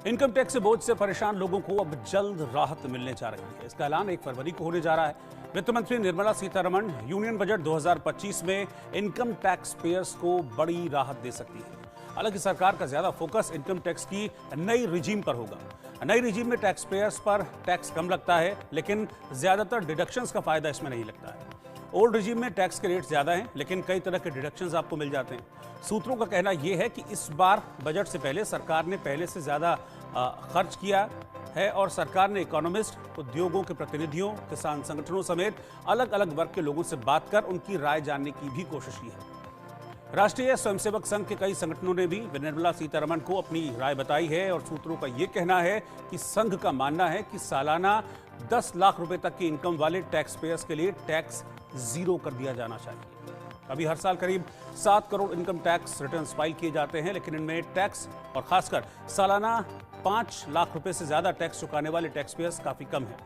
Income tax से बोझ से परेशान लोगों को अब जल्द राहत मिलने जा रही है। इसका ऐलान 1 फरवरी को होने जा रहा है। वित्त मंत्री निर्मला सीतारमण यूनियन बजट 2025 में इनकम टैक्स पेयर्स को बड़ी राहत दे सकती है। हालांकि सरकार का ज्यादा फोकस इनकम टैक्स की नई रिजीम पर होगा। नई रिजीम में टैक्स पेयर्स पर टैक्स कम लगता है, लेकिन ज्यादातर डिडक्शंस का फायदा इसमें नहीं लगता है। ओल्ड रिजीम में टैक्स के रेट ज्यादा हैं, लेकिन कई तरह के डिडक्शंस आपको मिल जाते हैं। सूत्रों का कहना यह है कि इस बार बजट से पहले सरकार ने पहले से ज्यादा खर्च किया है और सरकार ने इकोनॉमिस्ट, उद्योगों के प्रतिनिधियों, किसान संगठनों समेत अलग अलग वर्ग के लोगों से बात कर उनकी राय जानने की भी कोशिश की है। राष्ट्रीय स्वयंसेवक संघ के कई संगठनों ने भी निर्मला सीतारमण को अपनी राय बताई है और सूत्रों का यह कहना है कि संघ का मानना है कि सालाना 10 लाख रुपए तक की इनकम वाले टैक्स पेयर्स के लिए टैक्स जीरो कर दिया जाना चाहिए। अभी हर साल करीब 7 crore income tax returns file किए जाते हैं, लेकिन इनमें टैक्स और खासकर सालाना 5 लाख रुपए से ज्यादा टैक्स चुकाने वाले टैक्स पेयर्स काफी कम है।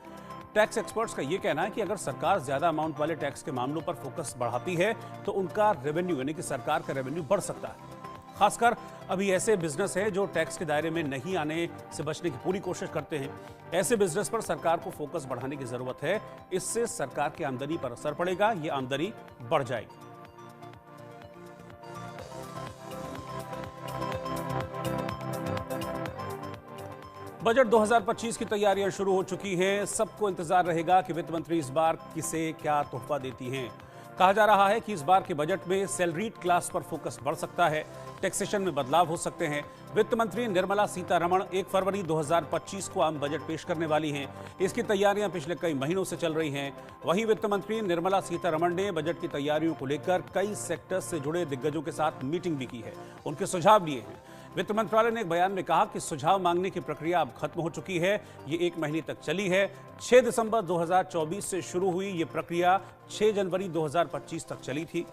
टैक्स एक्सपर्ट्स का यह कहना है कि अगर सरकार ज्यादा अमाउंट वाले टैक्स के मामलों पर फोकस बढ़ाती है तो उनका रेवेन्यू यानी कि सरकार का रेवेन्यू बढ़ सकता है। खासकर अभी ऐसे बिजनेस हैं जो टैक्स के दायरे में नहीं आने से बचने की पूरी कोशिश करते हैं। ऐसे बिजनेस पर सरकार को फोकस बढ़ाने की जरूरत है। इससे सरकार की आमदनी पर असर पड़ेगा, ये आमदनी बढ़ जाएगी। बजट 2025 की तैयारियां शुरू हो चुकी हैं। सबको इंतजार रहेगा कि वित्त मंत्री इस बार किसे क्या तोहफा देती हैं। कहा जा रहा है कि इस बार के बजट में सैलरीड क्लास पर फोकस बढ़ सकता है, टैक्सेशन में बदलाव हो सकते हैं। वित्त मंत्री निर्मला सीतारमण 1 फरवरी 2025 को आम बजट पेश करने वाली हैं। इसकी तैयारियां पिछले कई महीनों से चल रही हैं। वहीं वित्त मंत्री निर्मला सीतारमण ने बजट की तैयारियों को लेकर कई सेक्टर्स से जुड़े दिग्गजों के साथ मीटिंग भी की है, उनके सुझाव लिए हैं। वित्त मंत्रालय ने एक बयान में कहा कि सुझाव मांगने की प्रक्रिया अब खत्म हो चुकी है। ये 1 महीने तक चली है। 6 दिसंबर 2024 से शुरू हुई ये प्रक्रिया 6 जनवरी 2025 तक चली थी।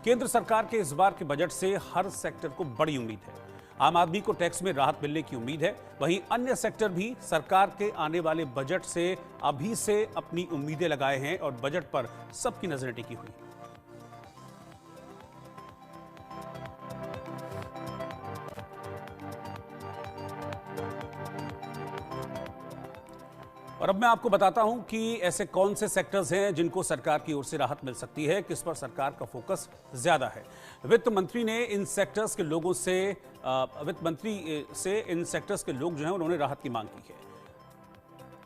केंद्र सरकार के इस बार के बजट से हर सेक्टर को बड़ी उम्मीद है। आम आदमी को टैक्स में राहत मिलने की उम्मीद है। वहीं अन्य सेक्टर भी सरकार के आने वाले बजट से अभी से अपनी उम्मीदें लगाए हैं और बजट पर सबकी नजरें टिकी हुई। और अब मैं आपको बताता हूं कि ऐसे कौन से सेक्टर्स हैं जिनको सरकार की ओर से राहत मिल सकती है, किस पर सरकार का फोकस ज्यादा है। वित्त मंत्री ने इन सेक्टर्स के लोगों से इन सेक्टर्स के लोग जो हैं उन्होंने राहत की मांग की है।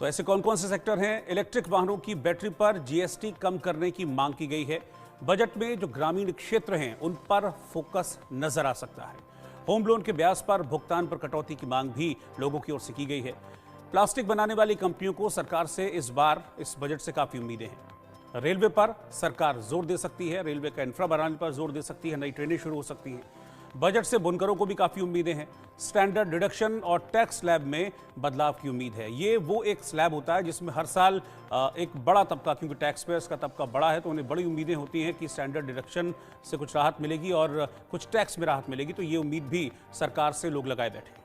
तो ऐसे कौन कौन से सेक्टर हैं? इलेक्ट्रिक वाहनों की बैटरी पर जीएसटी कम करने की मांग की गई है। बजट में जो ग्रामीण क्षेत्र हैं उन पर फोकस नजर आ सकता है। होम लोन के ब्याज पर भुगतान पर कटौती की मांग भी लोगों की ओर से की गई है। प्लास्टिक बनाने वाली कंपनियों को सरकार से इस बार इस बजट से काफी उम्मीदें हैं। रेलवे पर सरकार जोर दे सकती है, रेलवे का इंफ्रा बनाने पर जोर दे सकती है, नई ट्रेनें शुरू हो सकती हैं। बजट से बुनकरों को भी काफी उम्मीदें हैं। स्टैंडर्ड डिडक्शन और टैक्स स्लैब में बदलाव की उम्मीद है। ये वो एक स्लैब होता है जिसमें हर साल एक बड़ा तबका, क्योंकि टैक्स पेयर्स का तबका बड़ा है तो उन्हें बड़ी उम्मीदें होती हैं कि स्टैंडर्ड डिडक्शन से कुछ राहत मिलेगी और कुछ टैक्स में राहत मिलेगी। तो ये उम्मीद भी सरकार से लोग लगाए बैठे।